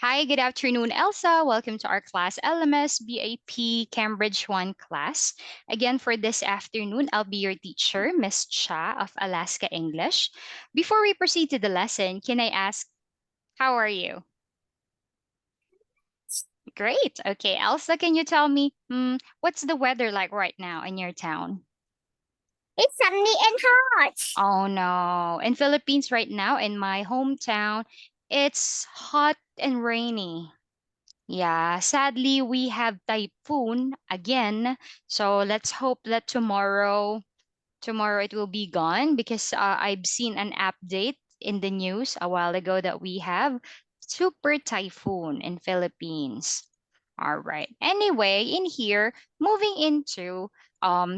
Hi, good afternoon, Elsa. Welcome to our class, Lms Vip Cambridge1 class. Again, for this afternoon, I'll be your teacher, Miss Cha of Alaska English. Before we proceed to the lesson, can I ask, how are you? Great. Okay, Elsa, can you tell me, what's the weather like right now in your town? It's sunny and hot. Oh no. In Philippines right now, in my hometown, it's hot and rainy. Yeah, sadly we have typhoon again. So let's hope that tomorrow it will be gone because I've seen an update in the news a while ago that we have super typhoon in Philippines. All right. Anyway, in here, moving into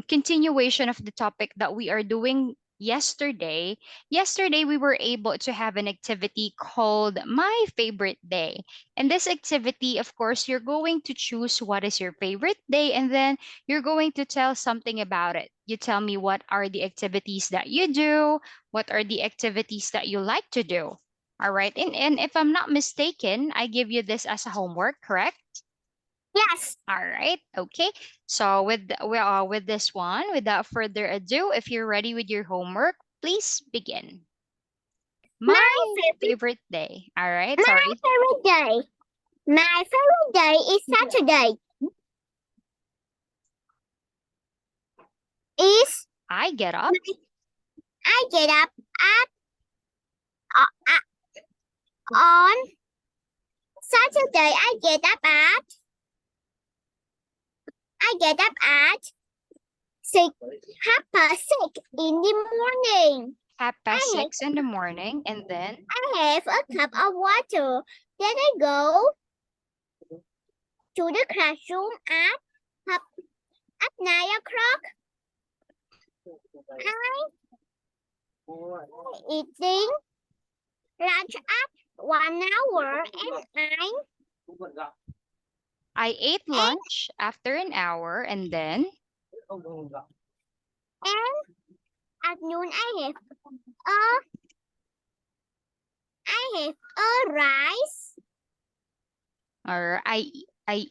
continuation of the topic that we are doing yesterday. Yesterday we were able to have an activity called My Favorite Day. And this activity, of course, you're going to choose what is your favorite day and then you're going to tell something about it. You tell me what are the activities that you do, what are the activities that you like to do. All right. And if I'm not mistaken, I give you this as a homework, correct? Yes. All right. Okay. So with this one, without further ado, if you're ready with your homework, please begin. My My favorite favorite day. All right. my Sorry. favorite day. My favorite day is Saturday. Is I get up. I get up at on Saturday. I get up at 6:30 in the morning. Half past I have 6 in the morning, and then I have a cup of water. Then I go to the classroom at 9 o'clock. I eating lunch at 1 hour I ate and lunch after an hour, and then and at noon I have a rice. or I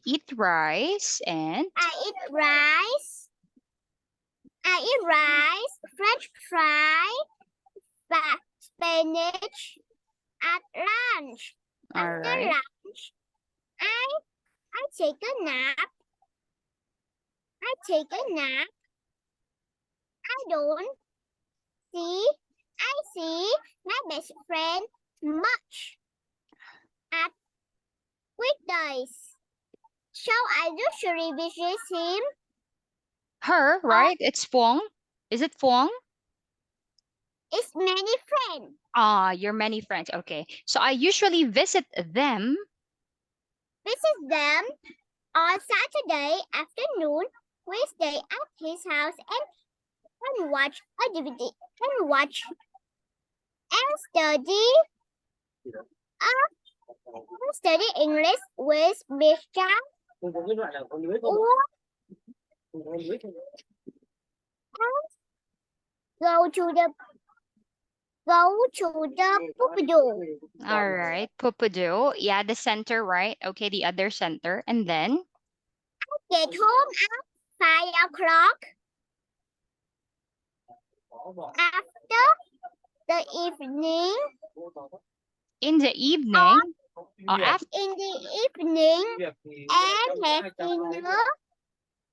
eat rice and I eat rice, French fry, spinach at lunch. all After right. lunch, I take a nap. I take a nap. I don't see I see my best friend much at weekdays. So I usually visit him Her, or right? It's Fong. Is it Fong? his many friends. Ah, your many friends. Okay. So I usually visit them. Visit them on Saturday afternoon. We stay at his house and watch a DVD and watch and study English with Miss Chan or go to the Poopidoo. All right. Pupadu. Yeah, the center, right? Okay, the other center. And then Get home at 5 o'clock after the evening. in the evening, after In the evening and have dinner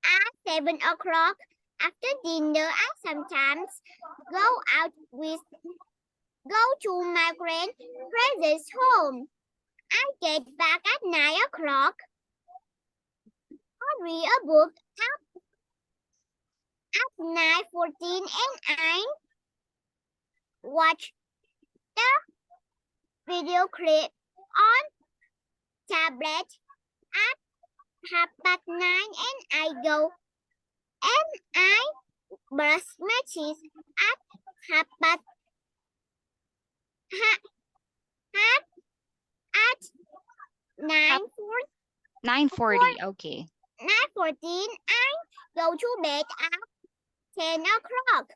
at 7 o'clock. After dinner, I sometimes go to my grandparents' home. I get back at 9 o'clock. I read a book at 9:14 and I watch the video clip on tablet at 9:30 and I brush my teeth at half past at 9:40. Okay. 9:14. I go to bed at 10 o'clock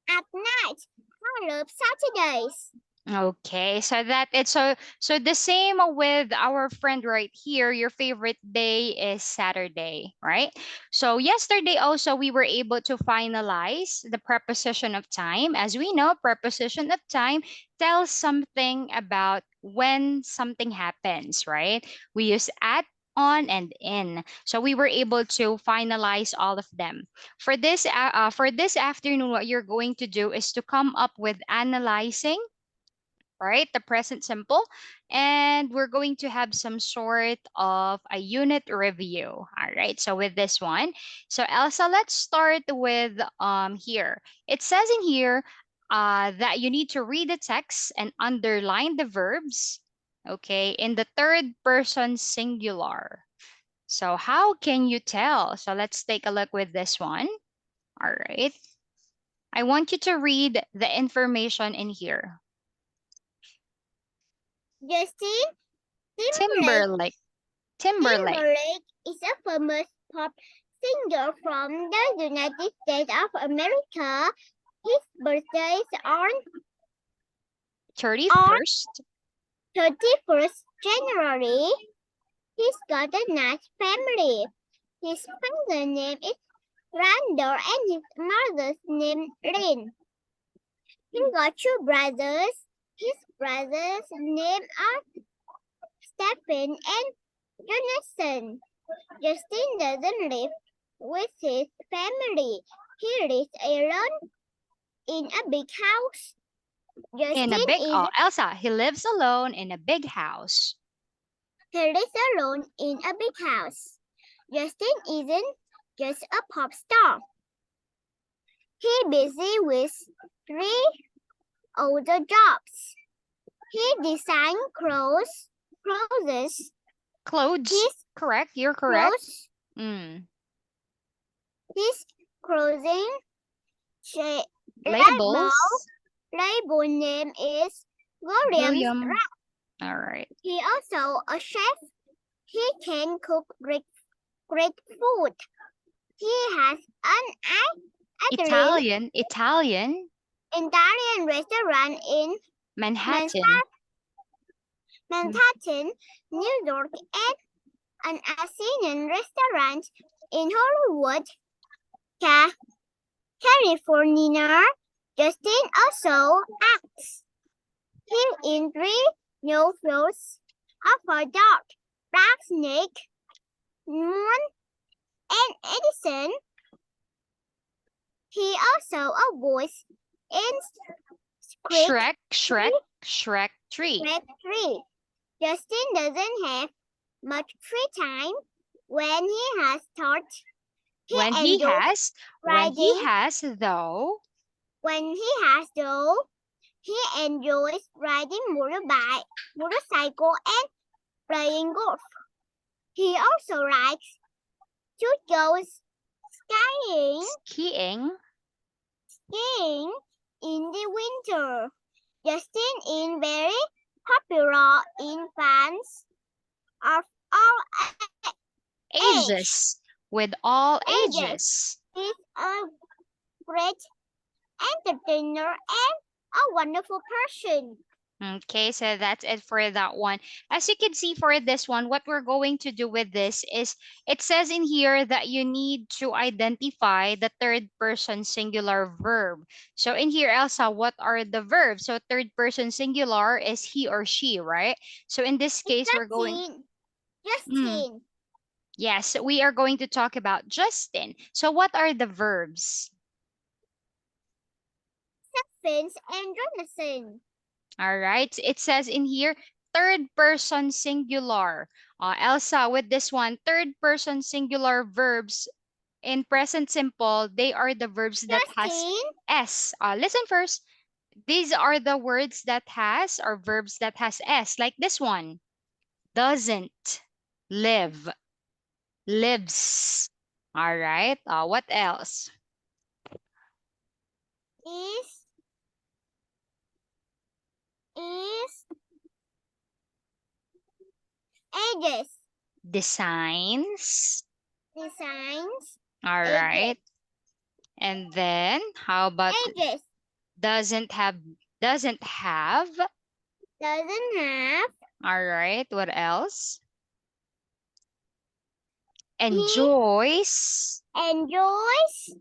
at night. I love Saturdays. Okay, so that it's so the same with our friend right here. Your favorite day is Saturday, right? So yesterday also we were able to finalize the preposition of time. As we know, preposition of time tells something about when something happens, right? We use at, on, and in. So we were able to finalize all of them. For this afternoon, what you're going to do is to come up with analyzing, right? The present simple. And we're going to have some sort of a unit review. All right. So with this one, so Elsa, let's start with here. It says in here that you need to read the text and underline the verbs, okay, in the third person singular. So how can you tell? So let's take a look with this one. All right. I want you to read the information in here. Justin Timberlake. Timberlake. Timberlake. Timberlake is a famous pop singer from the United States of America. His birthday is on 31st. 31st January. He's got a nice family. His father's name is Randall and his mother's name Lynn. He got two brothers. His brothers' names are Stephen and Jonathan. Justin doesn't live with his family. He lives alone in a big house. In a Justin big, is oh, Elsa, he lives alone in a big house. he lives alone in a big house. Justin isn't just a pop star. He's busy with 3 other jobs. He designs clothes. Clothes. His Correct. You're correct. clothes. Mm. His clothing Labels. label name is Williams. William. All right. He also a chef. He can cook great food. He has an Italian. Italian restaurant in Manhattan. Manhattan, New York, and an Asian restaurant in Hollywood, California. Justin also acts. He in 3 new films After Dark, Black Snake, Moon, and Edison. He also a voice in Shrek 3. Shrek 3. Justin doesn't have much free time. When he has thought, When he has though, he enjoys riding motorcycle and playing golf. He also likes to go skiing in the winter. Justin is very popular in fans of all ages. With all ages. He's a great entertainer and a wonderful person. Okay, so that's it for that one. As you can see for this one, what we're going to do with this is it says in here that you need to identify the third person singular verb. So in here, Elsa, what are the verbs? So third person singular is he or she, right? So in this case, we're going. Justin. Yes, we are going to talk about Justin. So what are the verbs? Stephen and Jonathan. All right. It says in here, third person singular. Elsa, with this one, third person singular verbs in present simple, they are the verbs that has S. Listen first. These are the words that has or verbs that has S, like this one. Doesn't, live, lives. All right. What else? Is ages. Designs. All Ages. right. And then how about ages. doesn't have Doesn't have. All right. What else? He Enjoys. enjoys.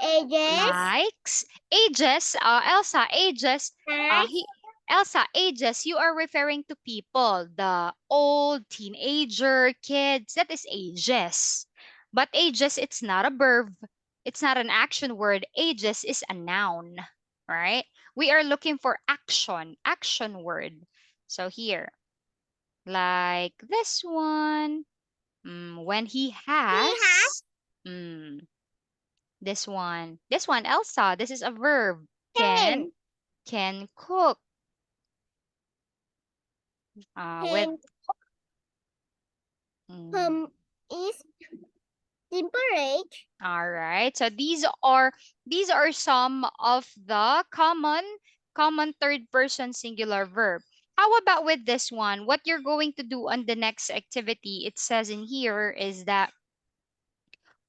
Ages. Likes. Ages. Elsa, ages. Likes. He Elsa, ages. You are referring to people, the old, teenager, kids. That is ages. But ages, it's not a verb. It's not an action word. Ages is a noun, right? We are looking for action word. So here, like this one. When he He has has. Mm, this one, Elsa. This is a verb. Can 10. can cook. With 10 mm, is temperate. all right. So these are some of the common third person singular verb. How about with this one? What you're going to do on the next activity? It says in here is that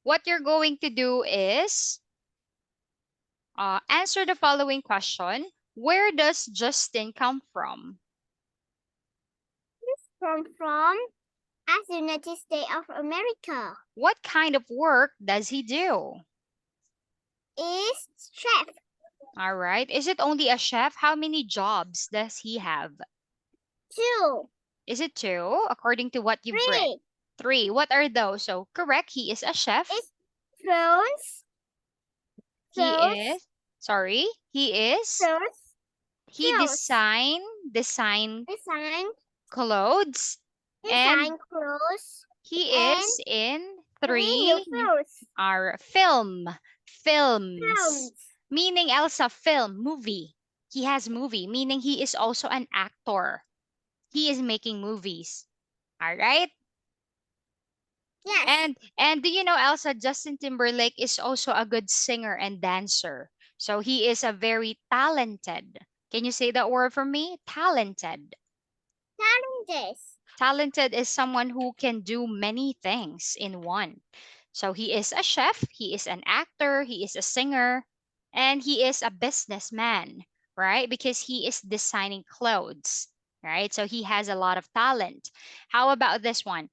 what you're going to do is answer the following question. Where does Justin come from? From as United States of America. What kind of work does he do? Is chef. All right. Is it only a chef? How many jobs does he have? 2. Is it two, according to what you've read? 3. Three. What are those? So, correct. He is a chef. Is phones. He Clothes. is, sorry, Clothes. he Clothes. design Design. clothes, and Design clothes. he And is in new three clothes. are films, Films. meaning Elsa film, movie. He has movie, meaning he is also an actor. He is making movies. All right. Yes. And do you know, Elsa, Justin Timberlake is also a good singer and dancer. So he is a very talented. Can you say that word for me? Talented. Challenges. Talented is someone who can do many things in one. So he is a chef, he is an actor, he is a singer, and he is a businessman, right? Because he is designing clothes, right? So he has a lot of talent. How about this one?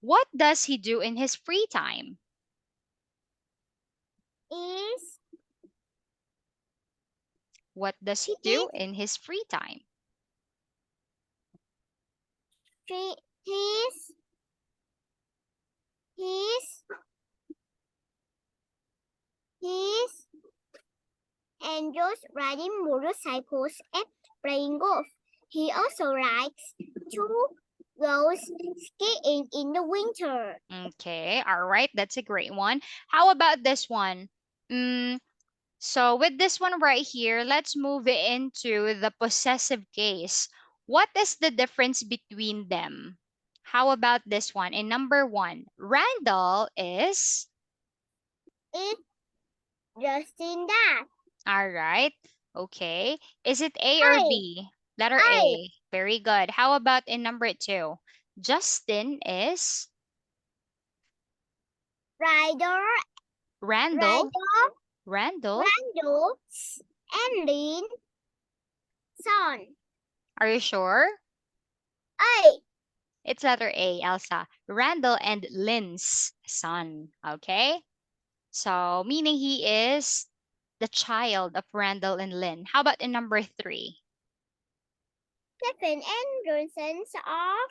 What does he do in his free time? Is What does he he do in his free time? he he's he's he's enjoys riding motorcycles and playing golf. He also likes to go skiing in the winter. Okay, all right, that's a great one. How about this one? Mm, So with this one right here, let's move it into the possessive case. What is the difference between them? How about this one? In number one, Randall is, It's just in that. all right, okay. Is it A or I B? Letter I A. Very good. How about in number two? Justin is, rider Randall, rider Randall. Randall and Lynn son. Are you sure? I It's letter A, Elsa. Randall and Lynn's son. Okay? So, meaning he is the child of Randall and Lynn. How about in number three? Stephen and Johnson's of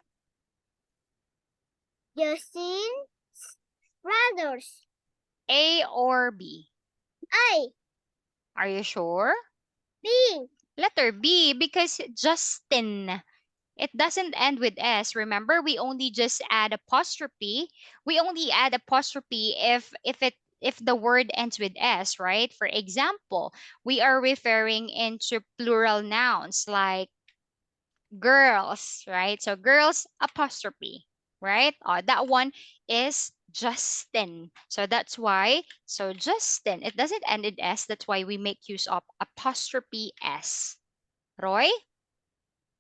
Justin's brothers. A or B? I Are you sure? B Letter B, because Justin, it doesn't end with S. Remember, we only just add apostrophe. We only add apostrophe if the word ends with S, right? For example, we are referring into plural nouns like girls, right? So girls apostrophe, right? That one is Justin. So that's why, so Justin, it doesn't end in S. That's why we make use of apostrophe S. Roy?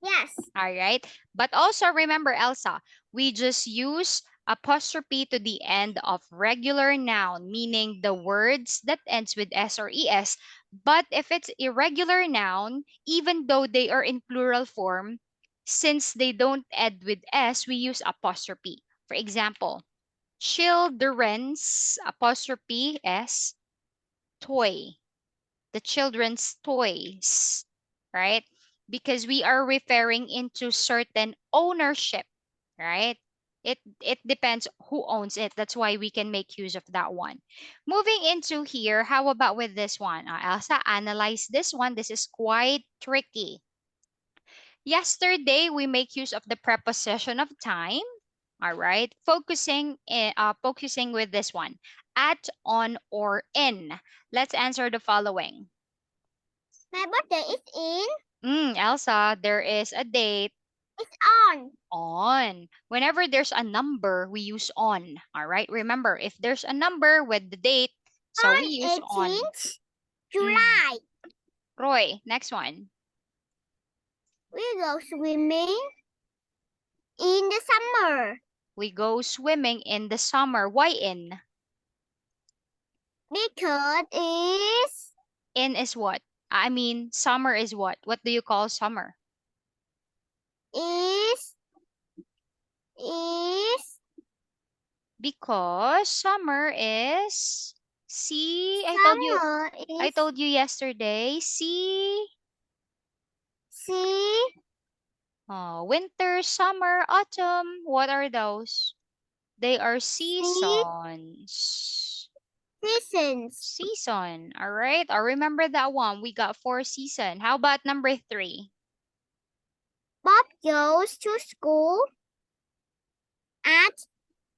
yes. All right. But also remember, Elsa, we just use apostrophe to the end of regular noun, meaning the words that ends with S or ES But if it's irregular noun, even though they are in plural form, since they don't end with S, we use apostrophe. For example, children's apostrophe S toy, the children's toys, right? Because we are referring into certain ownership, right? It depends who owns it. That's why we can make use of that one. Moving into here, how about with this one? Elsa, analyze this one. This is quite tricky. Yesterday, we make use of the preposition of time. All right, focusing with this one, at, on, or in. Let's answer the following. My birthday is in. Elsa, there is a date. It's on. On. Whenever there's a number, we use on. All right. Remember, if there's a number with the date, so we On use on. 18th Mm. July. Roy, next one. We go swimming in the summer. We go swimming in the summer. Why in? Because it's In is what? I mean, summer is what? What do you call summer? is is Because summer is, see, summer I is told you yesterday. See, see oh, winter, summer, autumn. What are those? They are see seasons. seasons. Season. All right. I'll remember that one. We got 4 season. How about number 3? Bob goes to school at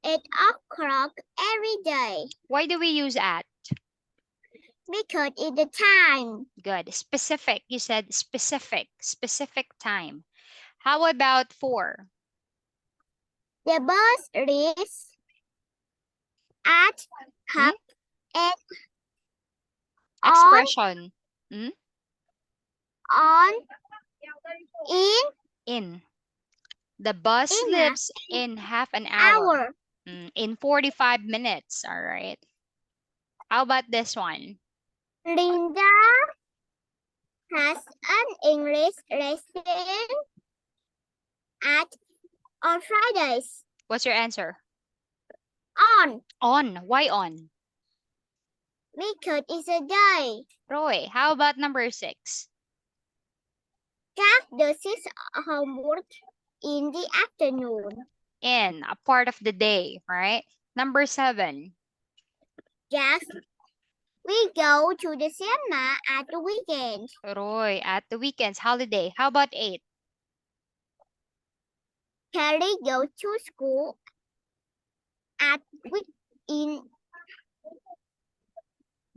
8 o'clock every day Why do we use at? because it's the time. Good. Specific. You said specific. Specific time. How about 4? The bus leaves at Hmm? 8 on Expression. Hmm? on in In. The bus in a leaves in half an hour. hour. In 45 minutes. All right. How about this one? Linda has an English lesson at on Fridays. What's your answer? On On. Why on? because it's a day. Roy, how about number 6? Jack does his homework in the afternoon. In. A part of the day, right? Number 7. Jack, we go to the cinema at the weekend. Roy, at the weekends, holiday. How about 8? Kelly goes to school at week in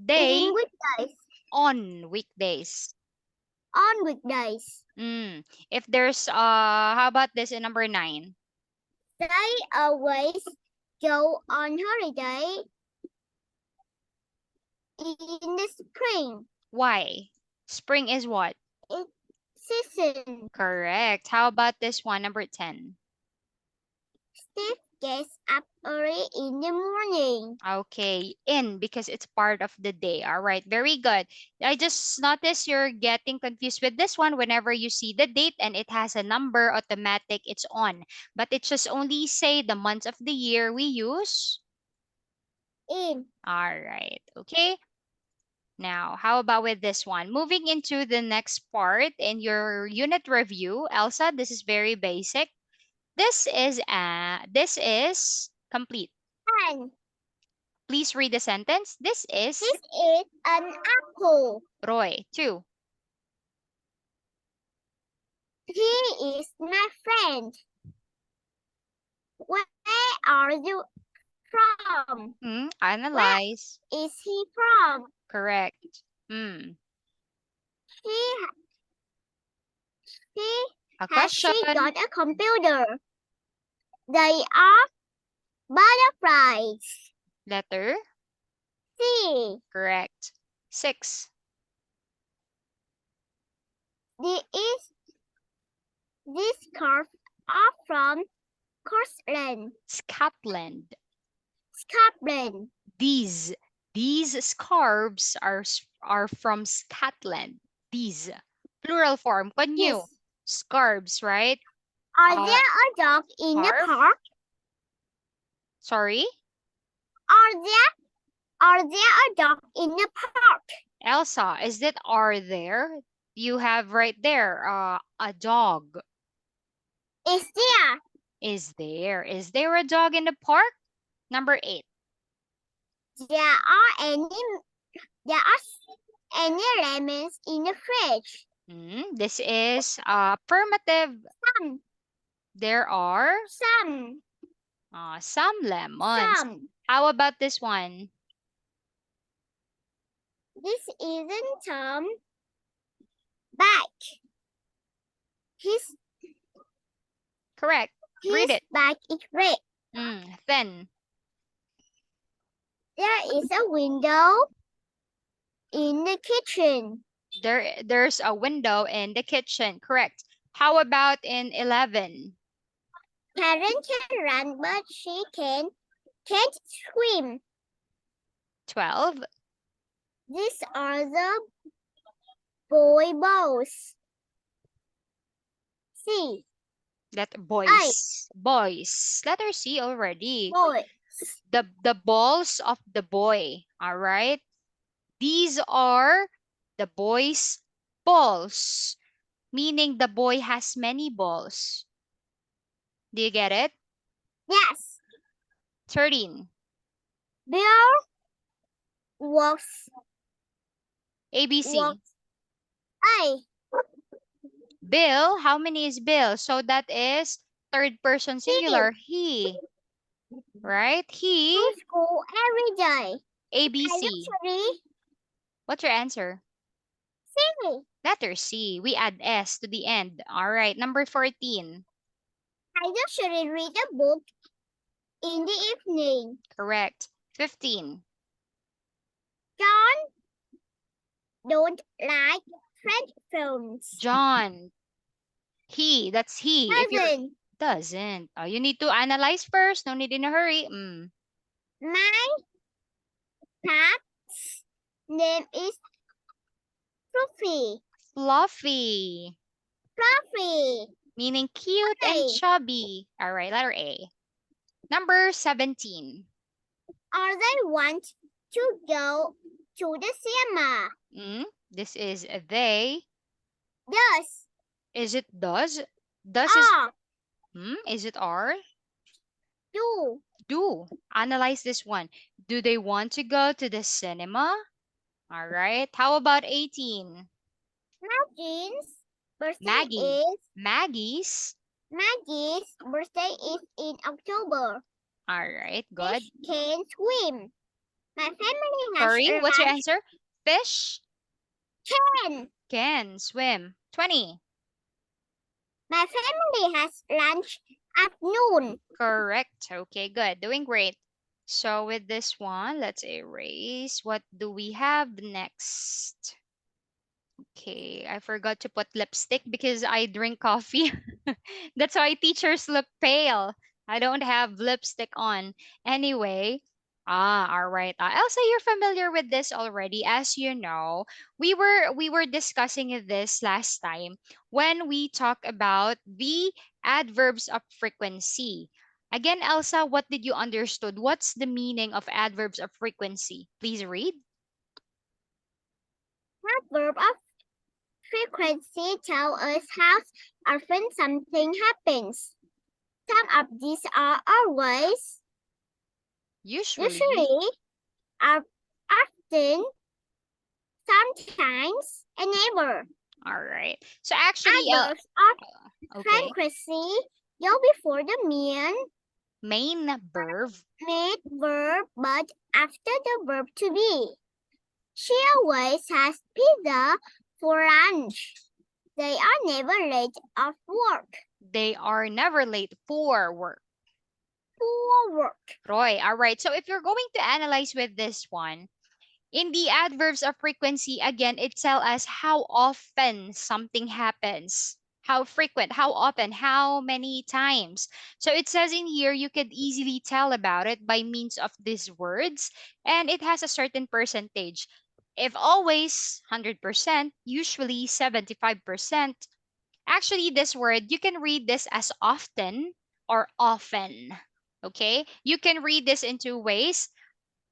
Day weekdays. on weekdays. On weekdays. If there's how about this in number 9? They always go on holiday in the spring. Why? Spring is what? It's season. Correct. How about this one, number 10? Steve gets up early in the morning. Okay, in because it's part of the day. All right, very good. I just noticed you're getting confused with this one. Whenever you see the date and it has a number, automatic, it's on. But it just only say the months of the year we use. In. All right, okay. Now, how about with this one? Moving into the next part in your unit review, Elsa, this is very basic. This is complete. And Please read the sentence. This is this is an apple. Roy. 2. He is my friend. Where are you from? Analyze. Where is he from? Correct. He A has she question. got a computer? They are butterflies. Letter. C. Correct. 6. These scarves are from Scotland. Scotland. Scotland. These These scarves are from Scotland. These plural form. Can you? Yes. Scarves, right? Are there a dog in the Scarf. park? Sorry, Are there a dog in the park? Elsa. Is it are there? You have right there. A dog. Is there? Is there? Is there a dog in the park? Number 8. There are any lemons in the fridge? This is affirmative. Some. There are Some. some lemons. Some. How about this one? This isn't Tom back. His Correct. Read it. back is red. Then There is a window in the kitchen. there's a window in the kitchen. Correct. How about in 11? Karen can run, but she can't swim. 12. These are the boy balls. C. That boys. Boys. Letter C already. Boy. The balls of the boy. All right. These are the boy's balls, meaning the boy has many balls. Do you get it? Yes. 13. Bill walks. ABC. Walks. I. Bill, how many is Bill? So that is third person singular. He. Right? He. To school every day. ABC. Actually, What's your answer? C. Letter C. We add S to the end. All right. Number 14. I usually read a book in the evening. Correct. 15. John don't like French films. John. He. That's he. If you're doesn't. Oh, you need to analyze first. No need in a hurry. My cat's name is Fluffy. Fluffy. Fluffy. Meaning cute and chubby. All right, letter A. Number 17. Or they want to go to the cinema. This is they. Does. Is it does? Does is is it are? Do. Do. Analyze this one. Do they want to go to the cinema? All right. How about 18? Maggie's birthday Maggie. Maggie's birthday is in October. All right, good. Fish can swim. My family has Sorry, what's your answer? Fish? Can swim. 20. My family has lunch at noon. Correct. Okay, good. Doing great. So with this one, let's erase. What do we have next? Okay, I forgot to put lipstick because I drink coffee. That's why teachers look pale. I don't have lipstick on. Anyway, all right. Elsa, you're familiar with this already. As you know, we were discussing this last time when we talk about the adverbs of frequency. Again, Elsa, what did you understood? What's the meaning of adverbs of frequency? Please read. Adverb of frequency tell us how often something happens. Some of these are always, usually, are often, sometimes, and never. All right. So actually, adverbs of frequency go before the main verb, but after the verb to be. She always has pizza for lunch. They are never late of work. They are never late for work. For work. Roy, all right. So if you're going to analyze with this one, in the adverbs of frequency, again, it tells us how often something happens. How frequent, how often, how many times. So it says in here you could easily tell about it by means of these words, and it has a certain percentage. If always 100%, usually 75%. Actually, this word, you can read this as often or often. Okay? You can read this in two ways.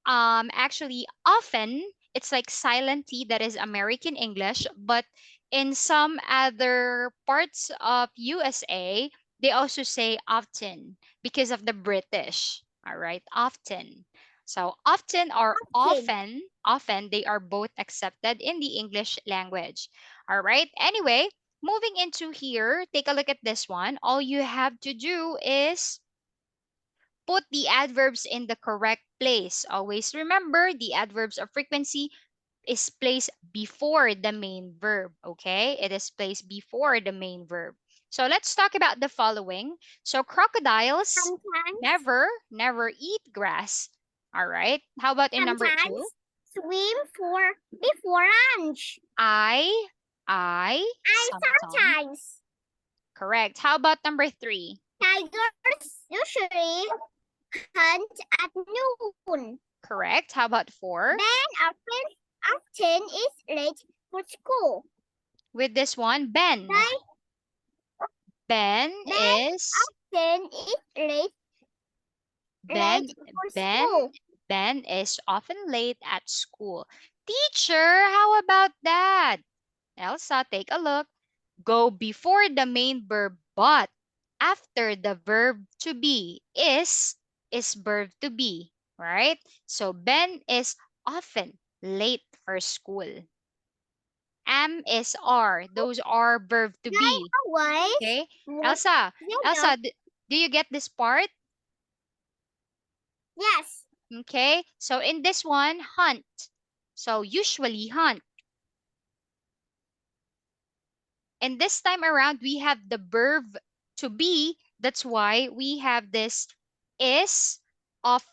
Actually, often it's like silent T, that is American English, but in some other parts of USA, they also say often because of the British. All right, often. So often or Kid. often they are both accepted in the English language. All right. Anyway, moving into here, take a look at this one. All you have to do is put the adverbs in the correct place. Always remember the adverbs of frequency is placed before the main verb, okay? It is placed before the main verb. So let's talk about the following. So crocodiles Sometimes, never eat grass. All right. How about in number 2? sometimes swim for before lunch. I I I sometimes. sometimes. Correct. How about number 3? Tigers usually hunt at noon. Correct. How about 4? Ben often is late for school. With this one, Ben. Ben Ben is often is Ben late for Ben school. Ben is often late at school. Teacher, how about that? Elsa, take a look. Go before the main verb but after the verb to be is verb to be, right? So Ben is often late for school. Am is are. Those are verb to They be. always Okay? walk Elsa, their dog. Elsa, do you get this part? Yes, Okay, so in this one, hunt. So usually hunt. And this time around, we have the verb to be. That's why we have this is of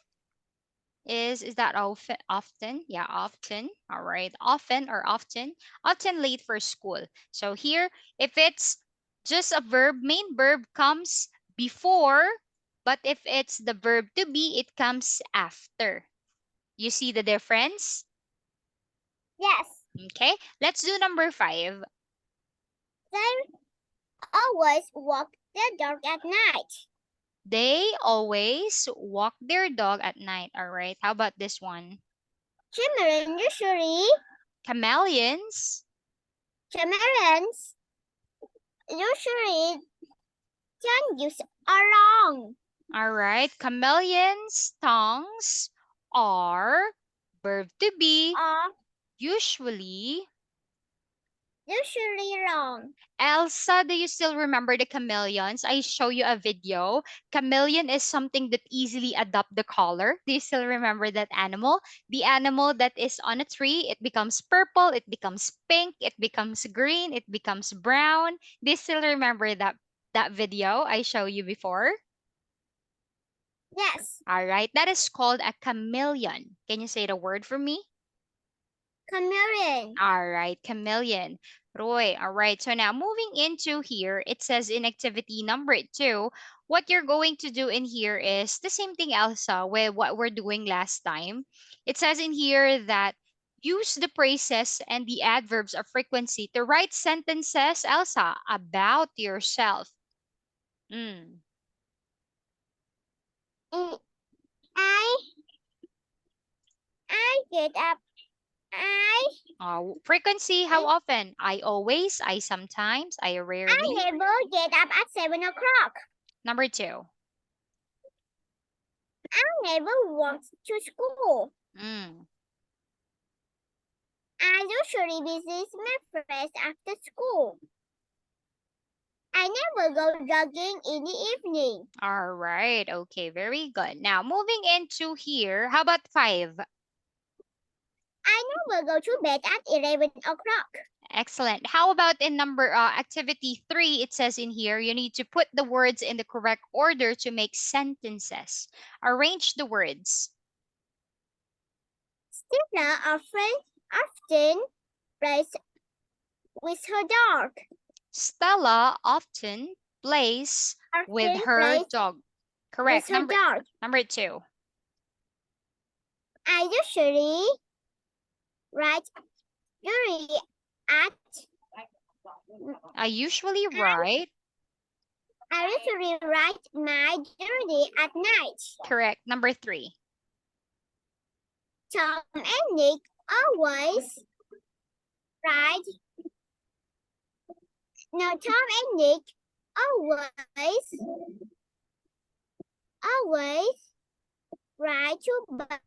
is that often often? Yeah, often. All right. Often or often late for school. So here, if it's just a verb, main verb comes before, but if it's the verb to be, it comes after. You see the difference? yes. Okay, let's do number 5. They always walk their dog at night. They always walk their dog at night. All right, how about this one? Children Chameleons. chameleons usually don't use along All right, chameleons' tongues are verb to be, or usually. usually long. Elsa, do you still remember the chameleons? I show you a video. Chameleon is something that easily adopt the color. Do you still remember that animal? The animal that is on a tree, it becomes purple, it becomes pink, it becomes green, it becomes brown. Do you still remember that video I showed you before? Yes, All right, that is called a chameleon. Can you say the word for me? chameleon. All right, chameleon. Roy, all right. So now moving into here, it says in activity number 2, what you're going to do in here is the same thing, Elsa, with what we're doing last time. It says in here that use the phrases and the adverbs of frequency to write sentences, Elsa, about yourself. Mm. I I I get up. I Frequency, how often? I always, I sometimes, I I rarely. never get up at 7 o'clock. Number 2. I never walk to school. Mm. I usually visit my friends after school. I never go jogging in the evening. All right. Okay. Very good. Now, moving into here, how about 5? I never go to bed at 11 o'clock. Excellent. How about in number activity 3? It says in here you need to put the words in the correct order to make sentences. Arrange the words. Stella often plays with her dog. Stella often plays with Often her plays dog. with Correct. her dog. Number 2. I usually write diary at I usually write. I usually write my diary at night. Correct. Number 3. Tom and Nick always write. No, Tom and Nick always ride to bike.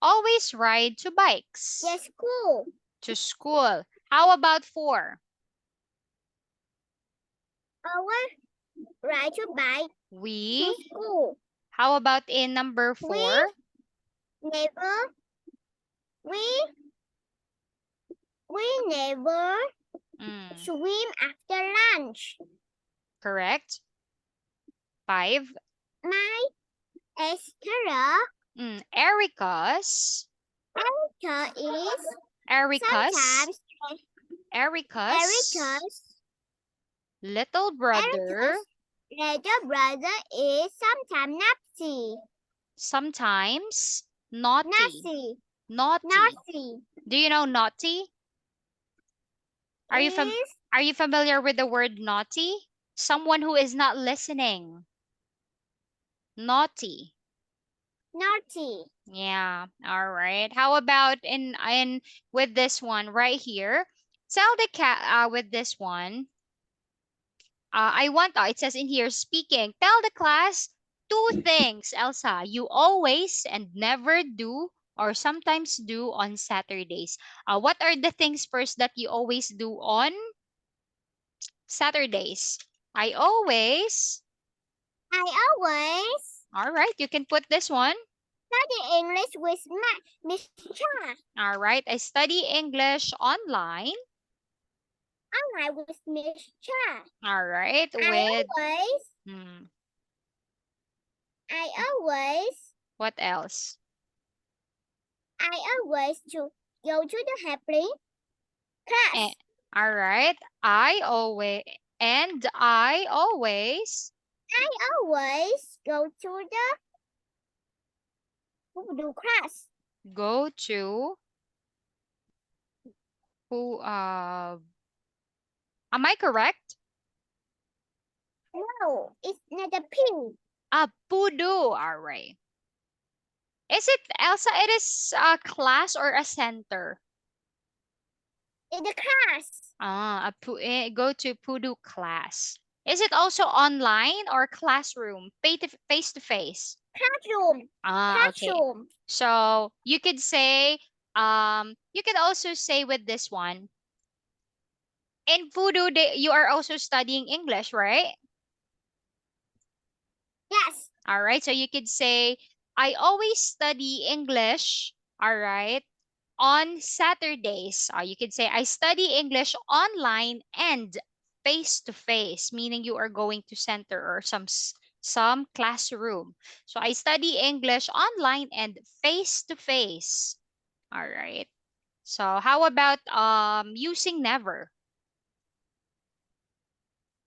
Always ride to bikes. Yes, school. To school. How about 4? Always ride to bike to We. school. How about in number 4? Never. We never swim after lunch. Correct. 5. My Esther. Erica's. Sometimes Erica's little brother. Little brother is sometimes naughty. Sometimes naughty. Naughty. Do you know naughty? Are you familiar with the word naughty? Someone who is not listening. Naughty. Naughty. Yeah. All right. How about in with this one right here? Tell the cat with this one. It says in here speaking. Tell the class 2 things, Elsa, you always and never do or sometimes do on Saturdays. What are the things first that you always do on Saturdays? I always. All right, you can put this one. Study English with Miss Cha. All right, I study English online. Online with Miss Cha. All right, I always. What else? I always to go to the happy class. All right, I always go to the Voodoo class. Go to who am I correct? No, it's not a pin. Voodoo. All right. Is it, Elsa, it is a class or a center? In the class. Go to Voodoo class. Is it also online or classroom? Face to face? Classroom. Okay. So you could say, you could also say with this one, in Voodoo, you are also studying English, right? Yes. All right. So you could say, I always study English, all right, on Saturdays. You could say, I study English online and face to face, meaning you are going to center or some classroom. So I study English online and face to face. All right. So how about using never?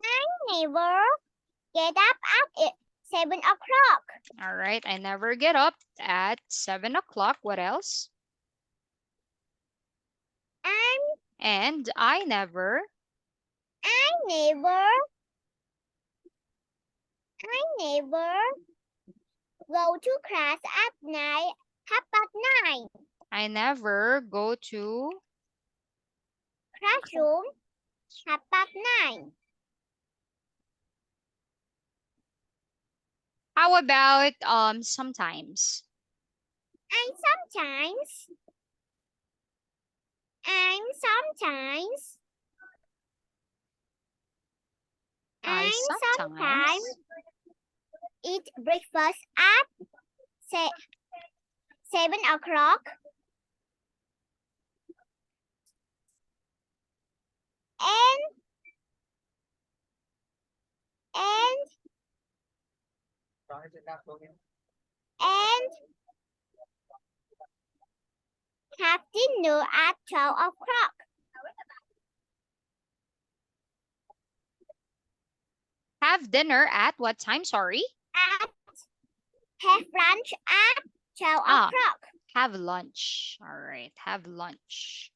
I never get up at 7 o'clock. All right. I never get up at 7 o'clock. What else? And I never go to class at 9:30. I never go to classroom 9:30. How about sometimes? And sometimes eat breakfast at 7 o'clock. And have dinner at 12 o'clock. have dinner at what time? Sorry. At have lunch at 12 Ah, o'clock. have lunch. All right, have lunch.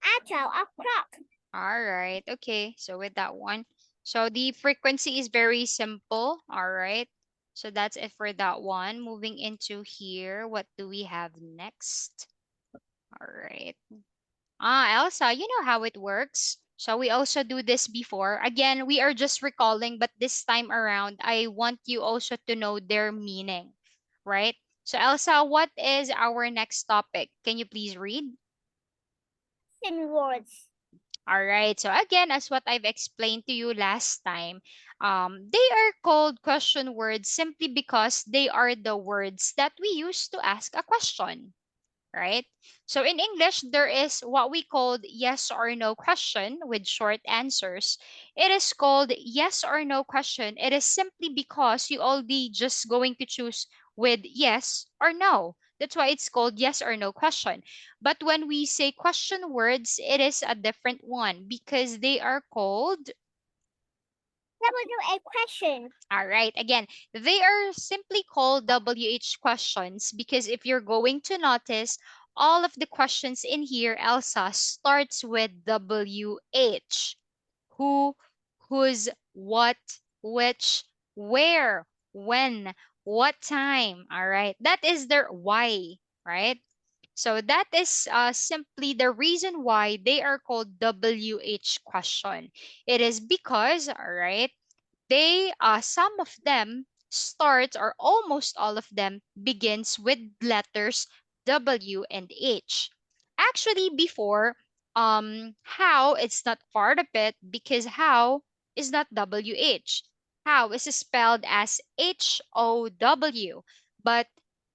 At 12 o'clock. All right, okay. So with that one, so the frequency is very simple. All right. So that's it for that one. Moving into here, what do we have next? All right. Elsa, you know how it works. So we also do this before. Again, we are just recalling, but this time around, I want you also to know their meaning, right? So Elsa, what is our next topic? Can you please read? Question words. All right. So again, as what I've explained to you last time, they are called question words simply because they are the words that we use to ask a question, right? So in English, there is what we called yes or no question with short answers. It is called yes or no question. It is simply because you only just going to choose with yes or no. That's why it's called yes or no question. But when we say question words, it is a different one because they are called. WA question. All right. Again, they are simply called WH questions because if you're going to notice, all of the questions in here, Elsa, starts with WH. Who, whose, what, which, where, when, what time. All right. That is their why, right? So that is simply the reason why they are called WH question. It is because, all right, they some of them starts or almost all of them begins with letters W and H. Actually before how it's not part of it because how is not WH. How is spelled as HOW. But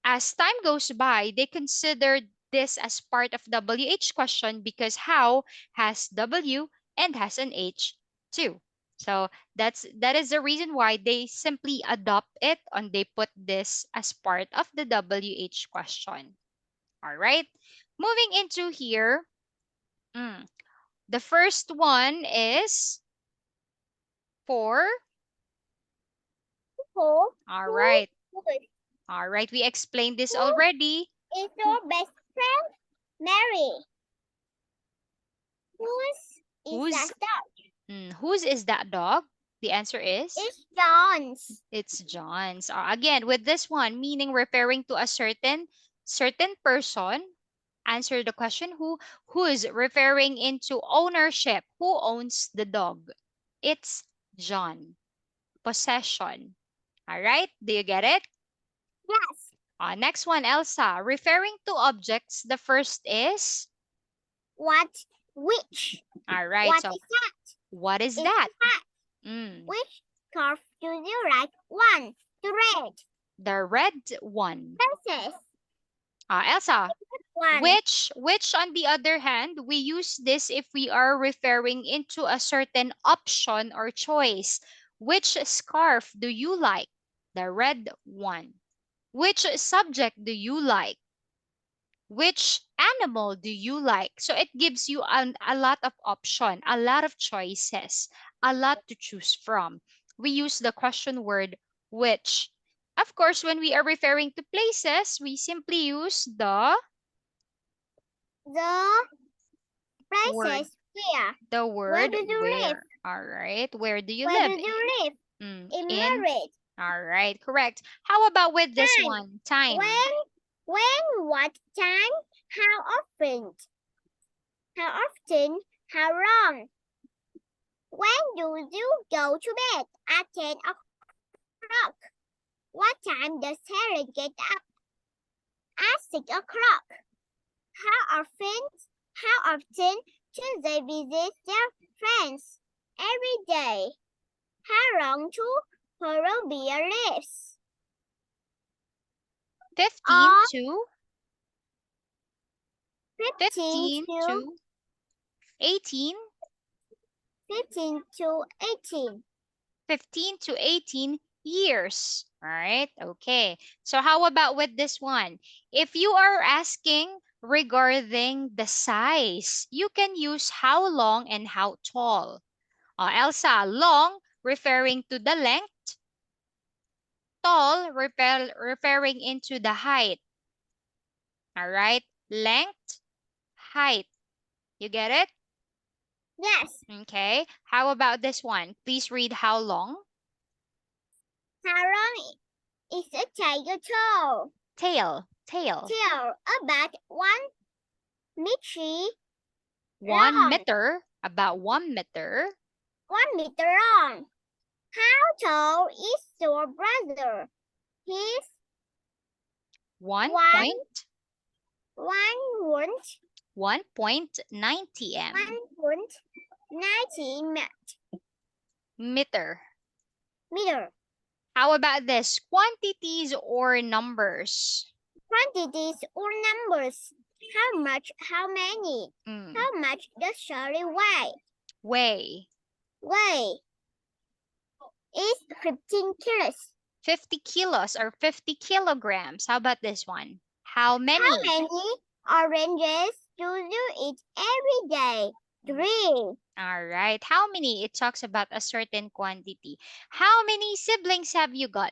as time goes by, they considered this as part of WH question because how has W and has an H too. So that is the reason why they simply adopt it and they put this as part of the WH question. All right. Moving into here, mm, the first one is for. Who? All Who? right. Who All right. We explained this who already. is your best friend? Mary. Whose is Whose that dog? whose is that dog? The answer is It's John's. it's John's. Again, with this one, meaning referring to a certain person. Answer the question who's referring into ownership. Who owns the dog? It's John. Possession. All right? Do you get it? Yes. Next one, Elsa. Referring to objects, the first is. What? Which? All right. What So is that? what is It's that? a hat. Mm, Which scarf do you like? One. The red. the red one. Princess. Elsa, One. which on the other hand, we use this if we are referring into a certain option or choice. Which scarf do you like? The red one. Which subject do you like? Which animal do you like? So it gives you a lot of option, a lot of choices, a lot to choose from. We use the question word which. Of course, when we are referring to places, we simply use the The word princess. Where? the Where word do you live? where. All right. Where do you Where do live? you live? In In. married. All right. Correct. How about with this Time. one? Time. When? When? What time? How often? How often? How long? When do you go to bed? At 10 o'clock. What time does Harry get up? At 6 o'clock. How often do they visit their friends? Every day. How long do polar bear lives? 15 Or to 15 15 to to 18. 15 to 18. 15 to 18 years. All right. Okay. So how about with this one? If you are asking regarding the size, you can use how long and how tall. Elsa, long, referring to the length. Tall, referring into the height. All right. Length, height. You get it? Yes. Okay. How about this one? Please read how long. How long is a tiger tall? Tail. Tail about 1 meter 1 long. meter. About 1 meter. 1 meter long. How tall is your brother? He's 1 one point. one point 1.90 m. 1.90 Meter. meter. How about this? Quantities or numbers? Quantities or numbers. How much? How many? Mm. How much does Charlie weigh? Weigh. Weigh is 15 kilos. 50 kilos or 50 kilograms. How about this one? How many? How many oranges do you eat every day? 3. All right. How many? It talks about a certain quantity. How many siblings have you got?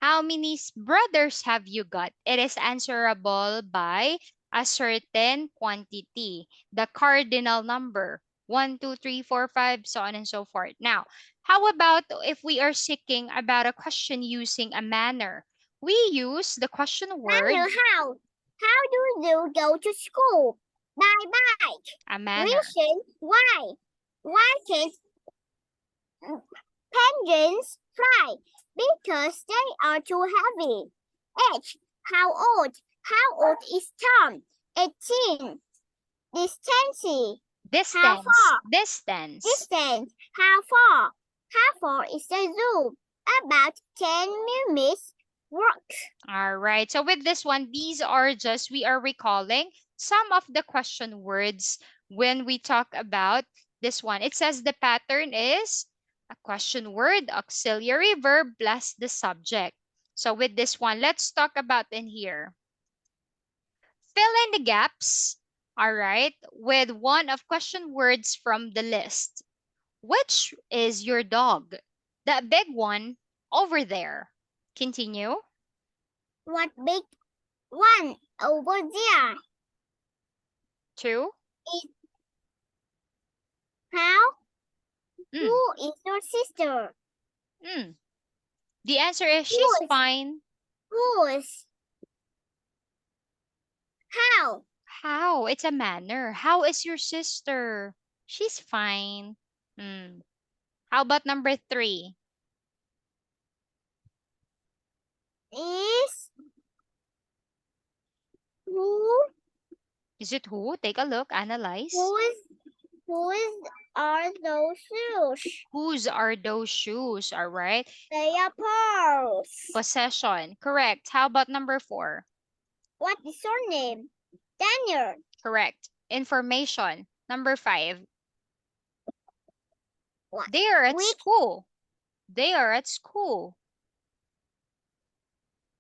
How many brothers have you got? It is answerable by a certain quantity, the cardinal number. 1, 2, 3, 4, 5, so on and so forth. Now, how about if we are seeking about a question using a manner? We use the question word, Manner, how? How do you go to school? By bike. a manner. Reason, why? Why can't penguins fly? Because they are too heavy. Age, how old? How old is Tom? 18. Distance. How Distance. far? Distance. Distance. How far? How far is the zoo? About 10 minutes walk. All right. So with this one, these are just, we are recalling some of the question words when we talk about this one. It says the pattern is a question word, auxiliary verb plus the subject. So with this one, let's talk about in here. Fill in the gaps, all right, with one of question words from the list. Which is your dog? That big one over there. Continue. What big one over there? 2. How? Mm. Who is your sister? The answer is she's Who is? fine. Who's? How? How? It's a manner. How is your sister? She's fine. How about number 3? Is? Who? Is it who? Take a look. Analyze. Whose are those shoes? Whose are those shoes? All right. They are pearls. Possession. Correct. How about number 4? What is your name? Daniel. Correct. Information. Number 5. What? They are at Which? school. They are at school.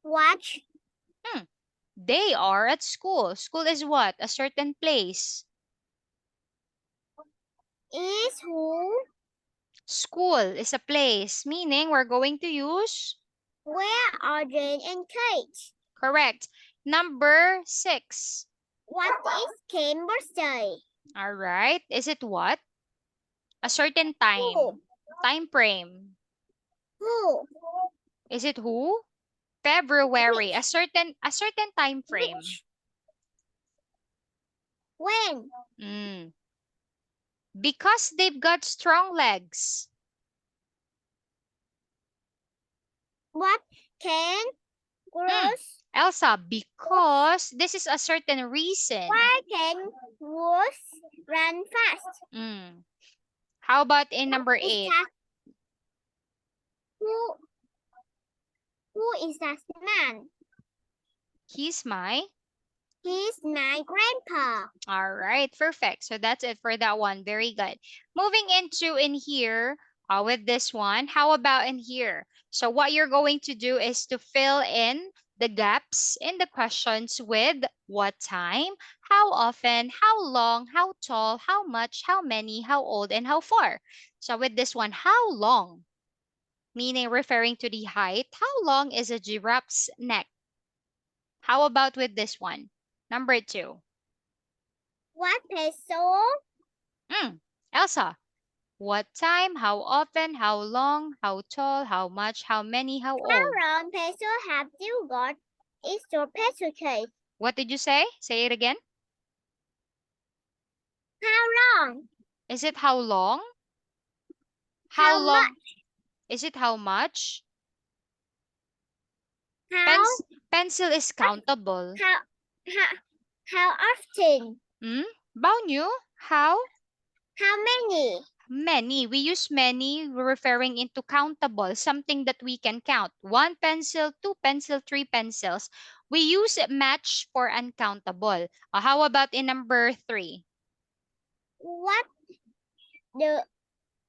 Watch. They are at school. School is what? A certain place. Is who? School is a place, meaning we're going to use. Where are Jane and Kate? Correct. Number 6. What is Kane's birthday? All right. Is it what? A certain time. Who? Time frame. Who? Is it who? February. A certain time frame. Which? When? Because they've got strong legs. What can grows? Elsa, because this is a certain reason. Why can wolves run fast? How about in number Is 8? that who is that man? He's my grandpa. All right, perfect. So that's it for that one. Very good. Moving into in here with this one. How about in here? So what you're going to do is to fill in the gaps in the questions with what time, how often, how long, how tall, how much, how many, how old, and how far. So with this one, how long? Meaning referring to the height. How long is a giraffe's neck? How about with this one? Number 2. What pencil? Elsa, what time? How often? How long? How tall? How much? How many? How old? How long pencil have you got? Is your pencil case? What did you say? Say it again. How long? Is it how long? How How long? much? Is it how much? How Pencil is countable. how how how often? Bao nhiêu? How? How many? Many. We use many referring into countable, something that we can count. 1 pencil, 2 pencil, 3 pencils. We use match for uncountable. How about in number 3? What the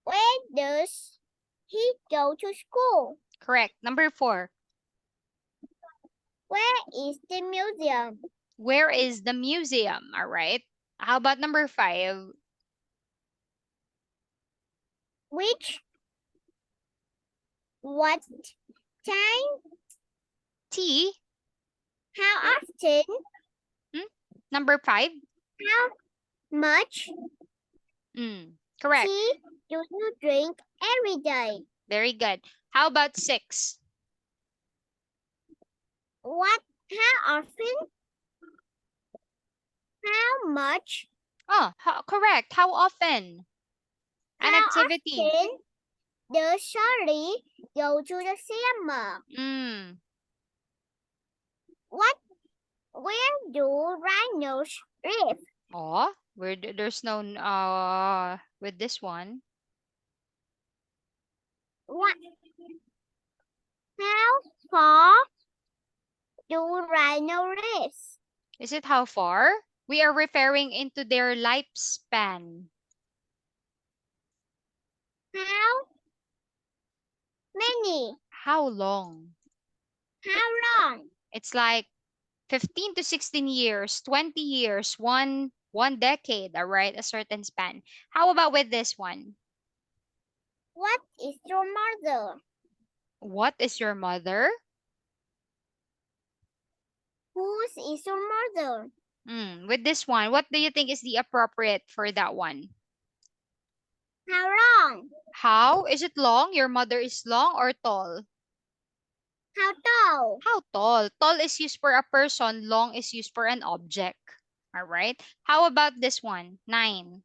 where does he go to school? Correct. Number 4. Where is the museum? Where is the museum? All right. How about number 5? Which what time? T. How often? Number 5. How much Correct. tea do you drink every day? Very good. How about 6? What? How often? How much? Oh, correct. How often? An How activity. often does Charlie go to the cinema? What? Where do rhinos live? Oh, where there's no with this one. What? How far do rhino live? Is it how far? We are referring into their lifespan. How many? How long? How long? It's like 15 to 16 years, 20 years, one decade, all right, a certain span. How about with this one? What is your mother? What is your mother? Whose is your mother? With this one, what do you think is the appropriate for that one? How long? How? Is it long? Your mother is long or tall? How tall? How tall? Tall is used for a person, long is used for an object. All right. How about this one? 9.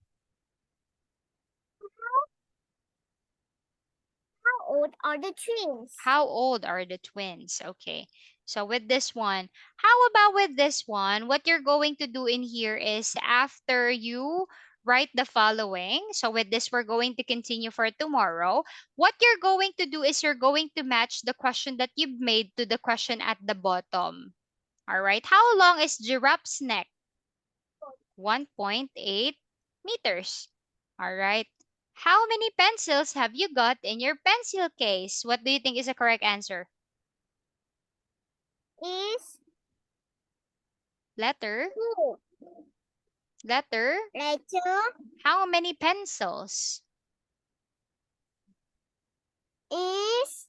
How old are the twins? How old are the twins? Okay. So with this one, how about with this one? What you're going to do in here is after you write the following. So with this, we're going to continue for tomorrow. What you're going to do is you're going to match the question that you've made to the question at the bottom. All right. How long is giraffe's neck? 1.8 meters. All right. How many pencils have you got in your pencil case? What do you think is the correct answer? Is Letter. two. Letter. Letter How many pencils? is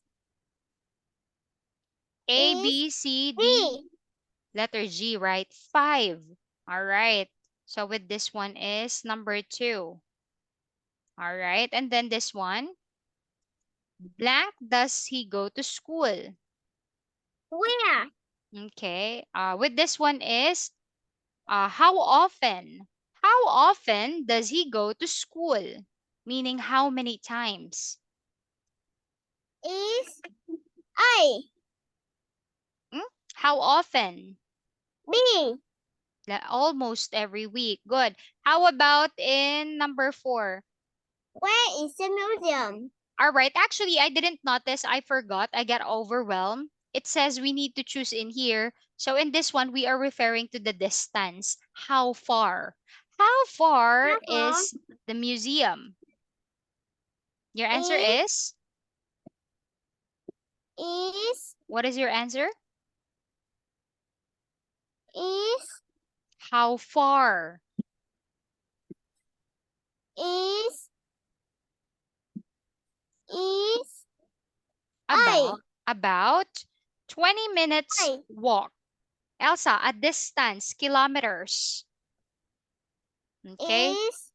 A, B, C, D. three. Letter G, right? 5. All right. So with this one is number 2. All right. And then this one. Blank does he go to school? Where? Okay. With this one is how often? How often does he go to school? Meaning how many times? Is A. How often? B. Almost every week. Good. How about in number 4? Where is the museum? All right. Actually, I didn't notice. I forgot. I got overwhelmed. It says we need to choose in here. So in this one, we are referring to the distance. How far? How far How far is the museum? Your answer is is? is What is your answer? is How far? is About 20 minutes I walk. Elsa, a distance, kilometers. Okay. is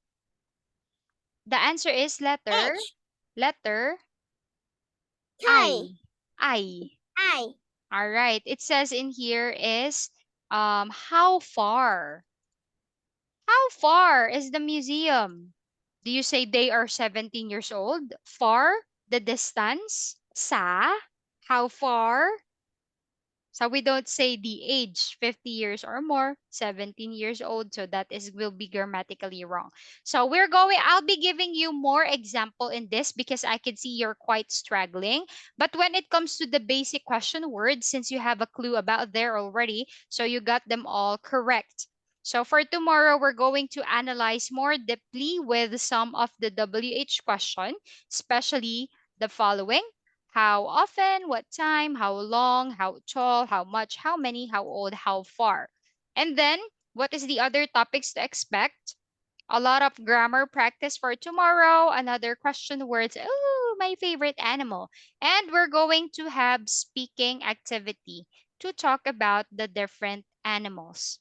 The answer is H. letter Thai. I. I. All right. It says in here is how far? How far is the museum? Do you say they are 17 years old? Far? The distance? Sa? How far? So we don't say the age, 50 years or more, 17 years old. So that is will be grammatically wrong. So I'll be giving you more example in this because I can see you're quite struggling. But when it comes to the basic question words, since you have a clue about there already, so you got them all correct. So for tomorrow, we're going to analyze more deeply with some of the WH question, especially the following: how often, what time, how long, how tall, how much, how many, how old, how far. And then, what is the other topics to expect? A lot of grammar practice for tomorrow, another question words, oh, my favorite animal. And we're going to have speaking activity to talk about the different animals.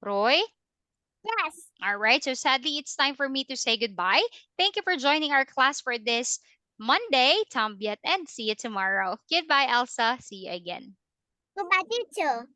Roy? Yes. All right, so sadly, it's time for me to say goodbye. Thank you for joining our class for this Monday, Tambiat, and see you tomorrow. Goodbye, Elsa. See you again. Goodbye, teacher.